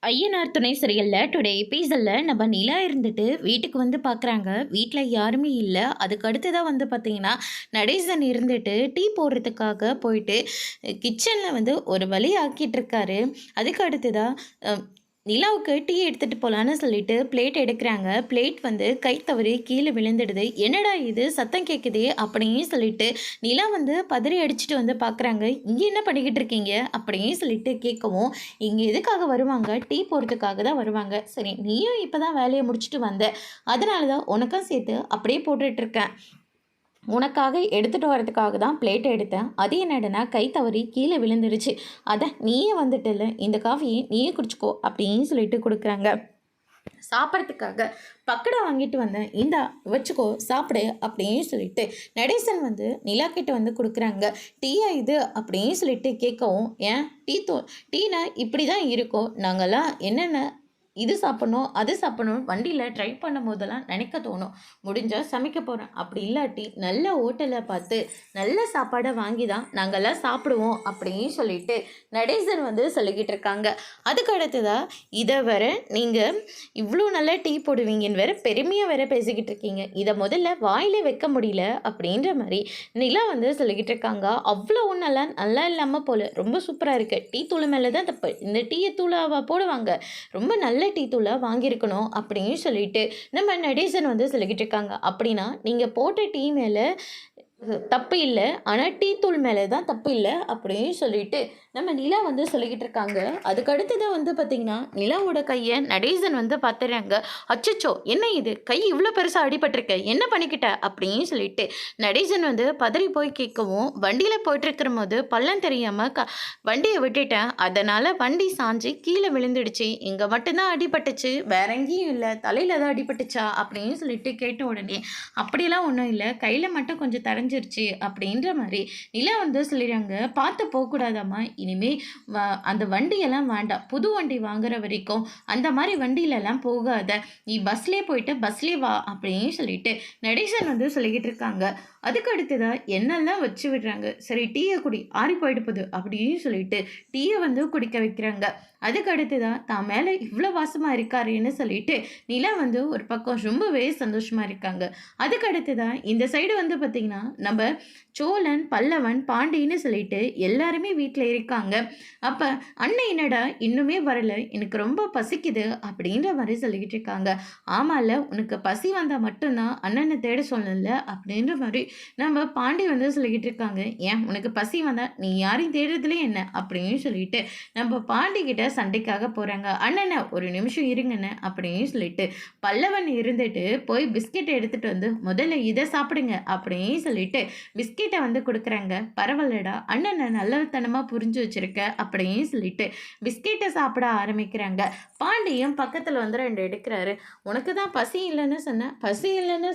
ஐயனார் துணை சீரியலில் டுடே எபிசோடில் நம்ம நிலா இருந்துட்டு வீட்டுக்கு வந்து பார்க்குறாங்க. வீட்டில் யாருமே இல்லை. அதுக்கு அடுத்ததாக வந்து பார்த்திங்கன்னா நடேசன் இருந்துட்டு டீ போடுறதுக்காக போயிட்டு கிச்சனில் வந்து ஒரு வழி ஆக்கிட்டு இருக்காரு. அதுக்கு அடுத்ததாக நிலாவுக்கு டீ எடுத்துகிட்டு போகலான்னு சொல்லிட்டு பிளேட் எடுக்கிறாங்க. பிளேட் வந்து கை தவறி கீழே விழுந்துடுது. என்னடா இது சத்தம் கேட்குதே அப்படின்னு சொல்லிட்டு நிலா வந்து பதறி அடிச்சுட்டு வந்து பார்க்குறாங்க. இங்கே என்ன பண்ணிக்கிட்டு இருக்கீங்க அப்படின்னு சொல்லிட்டு கேட்கவும், இங்கே எதுக்காக வருவாங்க, டீ போடுறதுக்காக தான் வருவாங்க. சரி நீயும் இப்போ தான் வேலையை முடிச்சுட்டு வந்த, அதனால தான் உனக்கும் சேர்த்து அப்படியே போட்டுட்ருக்கேன். உனக்காக எடுத்துகிட்டு வரதுக்காக தான் பிளேட்டை எடுத்தேன். அது என்னடனா கை தவறி கீழே விழுந்துருச்சு. அதை நீயே வந்துட்டல, இந்த காஃபியை நீயே குடிச்சிக்கோ அப்படின்னு சொல்லிட்டு கொடுக்குறாங்க. சாப்பிட்றதுக்காக பக்கடை வாங்கிட்டு வந்தேன், இந்தா வச்சுக்கோ சாப்பிடு அப்படின்னு சொல்லிட்டு நடேசன் வந்து நிலா கிட்ட வந்து கொடுக்குறாங்க. டீயா இது அப்படின்னு சொல்லிட்டு கேட்கவும், ஏன் டீனா இப்படி தான் இருக்கும், நாங்கள்லாம் என்னென்ன இது சாப்பிட்ணும் அது சாப்பிட்ணும் வண்டியில் ட்ரை பண்ணும் போதெல்லாம் நினைக்க தோணும். முடிஞ்சால் சமைக்க போகிறேன், அப்படி இல்லாட்டி நல்ல ஹோட்டலை பார்த்து நல்ல சாப்பாடை வாங்கி தான் நாங்கள்லாம் சாப்பிடுவோம் அப்படின்னு சொல்லிட்டு நடேசன் வந்து சொல்லிக்கிட்டு இருக்காங்க. அதுக்கு அடுத்ததாக இதை வேற நீங்கள் இவ்வளோ நல்லா டீ போடுவீங்கன்னு வேற பெருமையாக வேற பேசிக்கிட்டு இருக்கீங்க, இதை முதல்ல வாயிலே வைக்க முடியல அப்படின்ற மாதிரி நிலா வந்து சொல்லிக்கிட்டு இருக்காங்க. அவ்வளோ ஒன்றெல்லாம் நல்லா இல்லாமல் போல, ரொம்ப சூப்பராக இருக்குது, டீ தூள் மேலே தான் தப்பு, இந்த டீயை தூளாக போடுவாங்க, ரொம்ப நல்ல டீ தூளை வாங்கியிருக்கணும் அப்படின்னு சொல்லிட்டு நம்ம நடேசன் வந்து சொல்லிக்கிட்டு இருக்காங்க. அப்படின்னா நீங்கள் போட்ட டீ மேலே தப்பு இல்லை, ஆனால் டீ தூள் மேலே தான் தப்பு இல்லை அப்படின்னு சொல்லிட்டு நம்ம நிலா வந்து சொல்லிக்கிட்டு இருக்காங்க. அதுக்கு அடுத்ததான் வந்து பார்த்திங்கன்னா நிலாவோட கையை நடேசன் வந்து பார்த்துறாங்க. அச்சச்சோ என்ன இது, கை இவ்வளோ பெருசாக அடிபட்டிருக்க, என்ன பண்ணிக்கிட்ட அப்படின்னு சொல்லிட்டு நடேசன் வந்து பதறி போய் கேட்கவும், வண்டியில் போயிட்டுருக்கிற போது பள்ளம் தெரியாமல் வண்டியை விட்டுட்டேன், அதனால் வண்டி சாஞ்சு கீழே விழுந்துடுச்சு, இங்கே மட்டும்தான் அடிபட்டுச்சு, வேற எங்கேயும் இல்லை, தலையில் தான் அடிபட்டுச்சா அப்படின்னு சொல்லிட்டு கேட்ட உடனே அப்படிலாம் ஒன்றும் இல்லை, கையில் மட்டும் கொஞ்சம் தரைஞ்சிருச்சு அப்படின்ற மாதிரி நிலா வந்து சொல்லிடுறாங்க. பார்த்து போகக்கூடாதாம்மா, இனிமே அந்த வண்டியெல்லாம் வேண்டாம், புது வண்டி வாங்குற வரைக்கும் அந்த மாதிரி வண்டியிலலாம் போகாத, நீ பஸ்லேயே போயிட்டு பஸ்லேயே வா அப்படின்னு சொல்லிட்டு நடேசன் வந்து சொல்லிக்கிட்டு இருக்காங்க. அதுக்கு அடுத்ததா என்னெல்லாம் வச்சு விடுறாங்க. சரி டீயை குடி, ஆறி போயிட்டு போகுது அப்படின்னு சொல்லிட்டு டீயை வந்து குடிக்க வைக்கிறாங்க. அதுக்கு அடுத்ததான் தான் மேலே இவ்வளோ வாசமாக இருக்காருன்னு சொல்லிட்டு நிலா வந்து ஒரு பக்கம் ரொம்பவே சந்தோஷமாக இருக்காங்க. அதுக்கு அடுத்ததான் இந்த சைடு வந்து பார்த்திங்கன்னா நம்ம சோழன் பல்லவன் பாண்டின்னு சொல்லிட்டு எல்லாருமே வீட்டில் இருக்காங்க. அப்போ அண்ணன் என்னடா இன்னுமே வரல, எனக்கு ரொம்ப பசிக்குது அப்படின்ற மாதிரி சொல்லிக்கிட்டு இருக்காங்க. ஆமாம்ல, உனக்கு பசி வந்தால் மட்டும்தான் அண்ணனை தேட சொல்லல அப்படின்ற மாதிரி நம்ம பாண்டி வந்து சொல்லிக்கிட்டு இருக்காங்க. ஏன் உனக்கு பசி வந்தால் நீ யாரையும் தேடுறதுலே என்ன அப்படின்னு சொல்லிட்டு நம்ம பாண்டி கிட்ட சண்டைக்காக போகிறாங்க. அண்ணனை ஒரு நிமிஷம் இருங்கண்ணே அப்படின்னு சொல்லிட்டு பல்லவன் இருந்துட்டு போய் பிஸ்கெட் எடுத்துகிட்டு வந்து முதல்ல இதை சாப்பிடுங்க அப்படின்னு சொல்லிட்டு பிஸ்கெட்டை வந்து கொடுக்குறாங்க. பரவாயில்லடா அண்ணனை நல்லத்தனமாக புரிஞ்சு வச்சிருக்க அப்படின்னு சொல்லிட்டு பிஸ்கெட்டை சாப்பிட ஆரம்பிக்கிறாங்க. பாண்டியும் பக்கத்தில் வந்து 2 எடுக்கிறாரு. உனக்கு தான் பசி இல்லைன்னு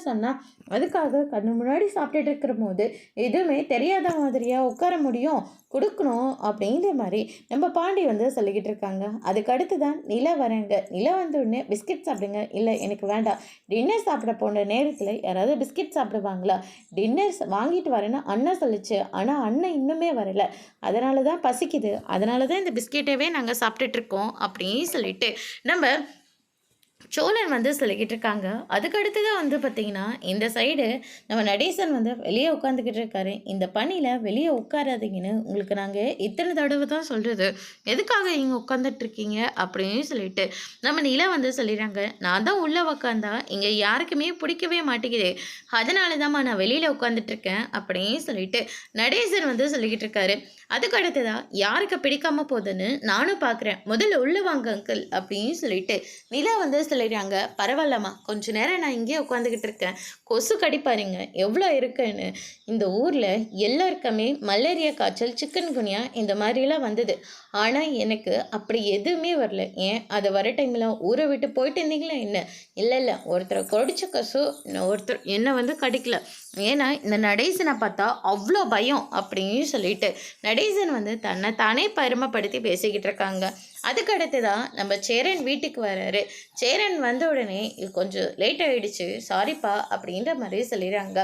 சொன்னால் அதுக்காக கண்ணு முன்னாடி சாப்பிட்டுட்டு இருக்கிற போது எதுவுமே தெரியாத மாதிரியா உட்கார முடியும், கொடுக்கணும் அப்படிங்கிற மாதிரி நம்ம பாண்டி வந்து சொல்லிக்கிட்டு இருக்காங்க. அதுக்கு அடுத்து தான் நிலா வராங்க. நிலா வந்து உடனே பிஸ்கெட் சாப்பிடுங்க, இல்லை எனக்கு வேண்டாம், டின்னர் சாப்பிட போன நேரத்தில் யாராவது பிஸ்கெட் சாப்பிடுவாங்களா, டின்னர் வாங்கிட்டு வரேன்னு அண்ணன் சொல்லிச்சு, ஆனால் அண்ணன் இன்னுமே வரலை, அதனால தான் பசிக்குது, அதனால தான் இந்த பிஸ்கெட்டவே நாங்கள் சாப்பிட்டுட்ருக்கோம் அப்படின்னு சொல்லிட்டு நம்ம சோழன் வந்து சொல்லிக்கிட்டு இருக்காங்க. அதுக்கு அடுத்ததான் வந்து பார்த்திங்கன்னா இந்த சைடு நம்ம நடேசன் வந்து வெளியே உட்காந்துக்கிட்டு இருக்காரு. இந்த பணியில் வெளியே உட்காராதீங்கன்னு உங்களுக்கு நாங்கள் இத்தனை தடவை தான் சொல்கிறது, எதுக்காக இங்கே உட்காந்துட்ருக்கீங்க அப்படின்னு சொல்லிட்டு நம்ம நிலா வந்து சொல்லிடுறாங்க. நான் தான் உள்ளே உட்காந்தா இங்கே யாருக்குமே பிடிக்கவே மாட்டேங்குது, அதனால தான்மா நான் வெளியில் உட்காந்துட்ருக்கேன் அப்படின்னு சொல்லிட்டு நடேசன் வந்து சொல்லிக்கிட்டு இருக்காரு. அதுக்கு அடுத்ததா யாருக்கு பிடிக்காம போகுதுன்னு நானும் பார்க்குறேன், முதல்ல உள்ள வாங்க அங்கிள் அப்படின்னு சொல்லிட்டு நிலா வந்து சொல்லிடுறாங்க. பரவாயில்லம்மா, கொஞ்ச நேரம் நான் இங்கேயே உட்காந்துக்கிட்டு இருக்கேன், கொசு கடிப்பாருங்க எவ்வளோ இருக்குன்னு. இந்த ஊரில் எல்லாருக்குமே மலேரியா காய்ச்சல் சிக்கன் குனியா இந்த மாதிரிலாம் வந்தது, ஆனால் எனக்கு அப்படி எதுவுமே வரல. ஏன் அது வர டைமில் ஊரை விட்டு போயிட்டு இருந்தீங்களா என்ன? இல்லை ஒருத்தரை கொடிச்ச கொசு ஒருத்தர் என்னை வந்து கடிக்கல, ஏன்னா இந்த நடேசனை பார்த்தா அவ்வளோ பயம் அப்படின்னு சொல்லிட்டு நடேசன் வந்து தன்னை தானே பெருமைப்படுத்தி பேசிக்கிட்டு இருக்காங்க. அதுக்கு அடுத்து தான் நம்ம சேரன் வீட்டுக்கு வராரு. சேரன் வந்த உடனே இது கொஞ்சம் லேட் ஆகிடுச்சு, சாரிப்பா அப்படின்ற மாதிரி சொல்லிடுறாங்க.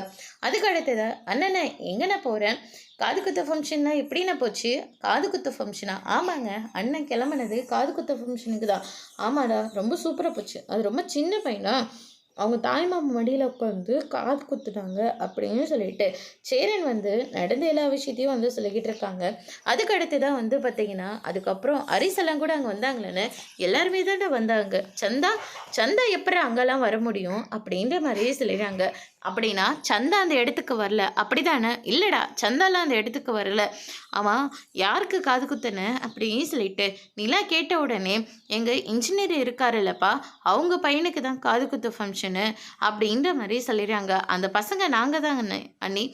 அதுக்கு அடுத்ததான் அண்ணனை எங்கண்ணா போகிறேன், காது குத்து ஃபங்க்ஷன்னா எப்படின்னா போச்சு? காது குத்து ஃபங்க்ஷனா? ஆமாங்க, அண்ணன் கிளம்புனது காது குத்து ஃபங்க்ஷனுக்கு தான். ஆமாடா, ரொம்ப சூப்பராக போச்சு. அது ரொம்ப சின்ன பையனா, அவங்க தாய்மாமன் மடியில் உட்காந்து காது குத்துட்டாங்க அப்படின்னு சொல்லிட்டு சேரன் வந்து நடந்த எல்லா விஷயத்தையும் வந்து சொல்லிக்கிட்டு இருக்காங்க. அதுக்கு அடுத்து தான் வந்து பார்த்தீங்கன்னா அதுக்கப்புறம் அரிசெல்லாம் கூட அங்கே வந்தாங்களேன்னு எல்லாருமே தான்டா வந்தாங்க. சந்தா சந்தா எப்படி அங்கெல்லாம் வர முடியும் அப்படின்ற மாதிரியே சொல்லிடுறாங்க. அப்படின்னா சந்தா அந்த இடத்துக்கு வரல அப்படிதானே? இல்லைடா, சந்தாலாம் அந்த இடத்துக்கு வரல. அவன் யாருக்கு காது குத்துன அப்படின்னு சொல்லிட்டு நிலா கேட்ட உடனே எங்கள் இன்ஜினியர் இருக்காருல்லப்பா, அவங்க பையனுக்கு தான் காது குத்து ஃபங்க்ஷனு அப்படின்ற மாதிரி சொல்லிடுறாங்க. அந்த பசங்க நாங்கள் தான் அண்ணி.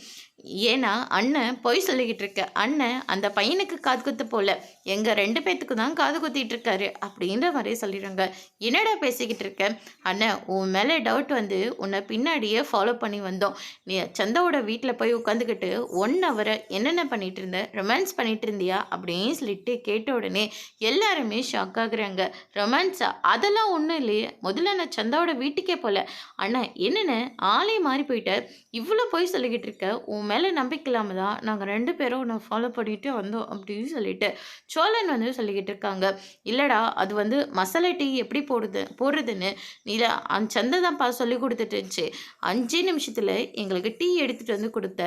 ஏன்னா அண்ணன் பொய் சொல்லிக்கிட்டு இருக்க, அண்ணன் அந்த பையனுக்கு காது குத்து போல எங்கள் 2 பேத்துக்கு தான் காது குத்திட்டு இருக்காரு அப்படின்ற மாதிரி சொல்லிடுறாங்க. என்னடா பேசிக்கிட்டு இருக்க? அண்ணன் உன் மேலே டவுட் வந்து உன்னை பின்னாடியே ஃபாலோ பண்ணி வந்தோம். நீ சந்தாவோட வீட்டில் போய் உட்காந்துக்கிட்டு 1 ஹவரை என்னென்ன பண்ணிட்டு இருந்த, ரொமான்ஸ் பண்ணிட்டு இருந்தியா அப்படின்னு சொல்லிட்டு கேட்ட உடனே எல்லாருமே ஷாக் ஆகுறாங்க. ரொமான்ஸா? அதெல்லாம் ஒன்றும் இல்லையே, முதல்ல நான் சந்தாவோட வீட்டுக்கே போல. அண்ணன் என்னென்ன ஆளே மாறி போயிட்ட, இவ்வளோ போய் சொல்லிக்கிட்டு இருக்க, உன் மேலே நம்பிக்கை இல்லாமல் தான் நாங்கள் 2 பேரும் உன்னை ஃபாலோ பண்ணிட்டு வந்தோம் அப்படின்னு சொல்லிட்டு சோழன் வந்து சொல்லிக்கிட்டு இருக்காங்க. இல்லைடா, அது வந்து மசாலா டீ எப்படி போடுறதுன்னு நீல அந்த சந்தை தான்ப்பா சொல்லி கொடுத்துட்டு இருந்துச்சு. 5 நிமிஷத்தில் எங்களுக்கு டீ எடுத்துகிட்டு வந்து கொடுத்த.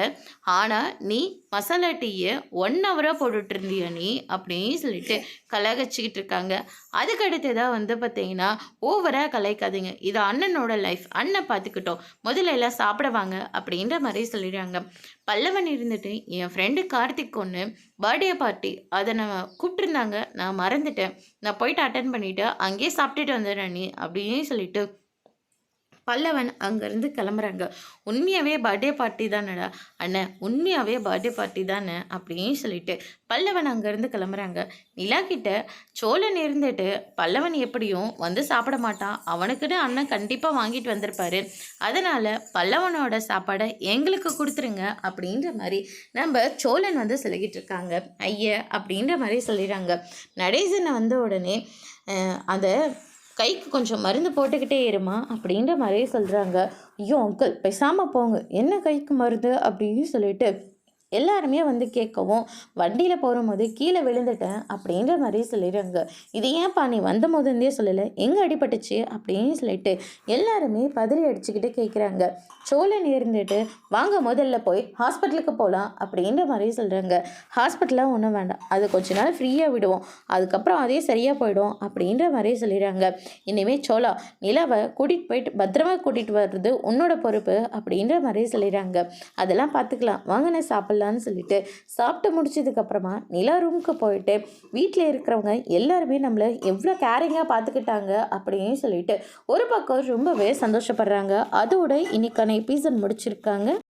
ஆனால் நீ மசாலா டீயை 1 ஹவராக போட்டுட்டு இருந்தியா நீ அப்படின்னு சொல்லிட்டு கலாகச்சிக்கிட்டு இருக்காங்க. அதுக்கு அடுத்ததாக வந்து பார்த்தீங்கன்னா ஓவராக கலாய்க்காதீங்க, இது அண்ணனோட லைஃப், அண்ணன் பார்த்துக்கிட்டோம், முதல்ல எல்லாம் சாப்பிடுவாங்க அப்படின்ற மாதிரி சொல்லிடுறாங்க. பல்லவன் இருந்துட்டு என் ஃப்ரெண்டு கார்த்திக் ஒன்று பர்த்டே பார்ட்டி அதை நான் கூப்பிட்டுருந்தாங்க, நான் மறந்துட்டேன், நான் போயிட்டு அட்டன் பண்ணிவிட்டு அங்கேயே சாப்பிட்டுட்டு வந்துடுறேன் நீ அப்படின்னு சொல்லிட்டு பல்லவன் அங்கேருந்து கிளம்புறாங்க. உண்மையாகவே பர்த்டே பார்ட்டி தானடா அண்ணன், உண்மையாகவே பர்த்டே பார்ட்டி தானே அப்படின்னு சொல்லிட்டு பல்லவன் அங்கேருந்து கிளம்புறாங்க. நிலா கிட்ட சோழன் இருந்துட்டு பல்லவன் எப்படியும் வந்து சாப்பிட மாட்டான், அவனுக்குன்னு அண்ணன் கண்டிப்பாக வாங்கிட்டு வந்திருப்பாரு, அதனால் பல்லவனோட சாப்பாடை எங்களுக்கு கொடுத்துருங்க அப்படின்ற மாதிரி நம்ம சோழன் வந்து சொல்லிக்கிட்டு இருக்காங்க. ஐய அப்படின்ற மாதிரி சொல்லிடுறாங்க. நடேசனை வந்த உடனே அந்த கைக்கு கொஞ்சம் மருந்து போட்டுக்கிட்டே இருமா அப்படின்ற மாதிரியே சொல்கிறாங்க. ஐயோ அங்கிள் பேசாமல் போங்க, என்ன கைக்கு மருந்து அப்படின்னு சொல்லிட்டு எல்லாருமே வந்து கேட்கவும் வண்டியில் போகும்போது கீழே விழுந்துட்டேன் அப்படின்ற மாதிரி சொல்லிடுறாங்க. இது ஏன்ப்பா நீ வந்த போதுந்தே சொல்லலை, எங்கே அடிபட்டுச்சு அப்படின்னு சொல்லிட்டு எல்லாருமே பதறி அடிச்சுக்கிட்டு கேட்குறாங்க. சோழன் இருந்துட்டு வாங்க முதல்ல போய் ஹாஸ்பிட்டலுக்கு போகலாம் அப்படின்ற மாதிரி சொல்கிறாங்க. ஹாஸ்பிட்டலாக ஒன்றும் வேண்டாம், அது கொஞ்ச நாள் ஃப்ரீயாக விடுவோம், அதுக்கப்புறம் அதே சரியாக போயிடும் அப்படின்ற மாதிரி சொல்லிடுறாங்க. இனிமேல் சோழா நிலாவை கூட்டிகிட்டு போயிட்டு பத்திரமா கூட்டிகிட்டு வர்றது உன்னோட பொறுப்பு அப்படின்ற மாதிரி சொல்லிடுறாங்க. அதெல்லாம் பார்த்துக்கலாம், வாங்கின சாப்பிடலான்னு சொல்லிட்டு சாப்பிட்டு முடிச்சதுக்கப்புறமா நிலா ரூமுக்கு போயிட்டு வீட்டில் இருக்கிறவங்க எல்லாருமே நம்மளை எவ்வளோ கேரிங்காக பார்த்துக்கிட்டாங்க அப்படின்னு சொல்லிட்டு ஒரு பக்கம் ரொம்பவே சந்தோஷப்படுறாங்க. அதோட இன்னைக்கான எபிசோட் முடிச்சிருக்காங்க.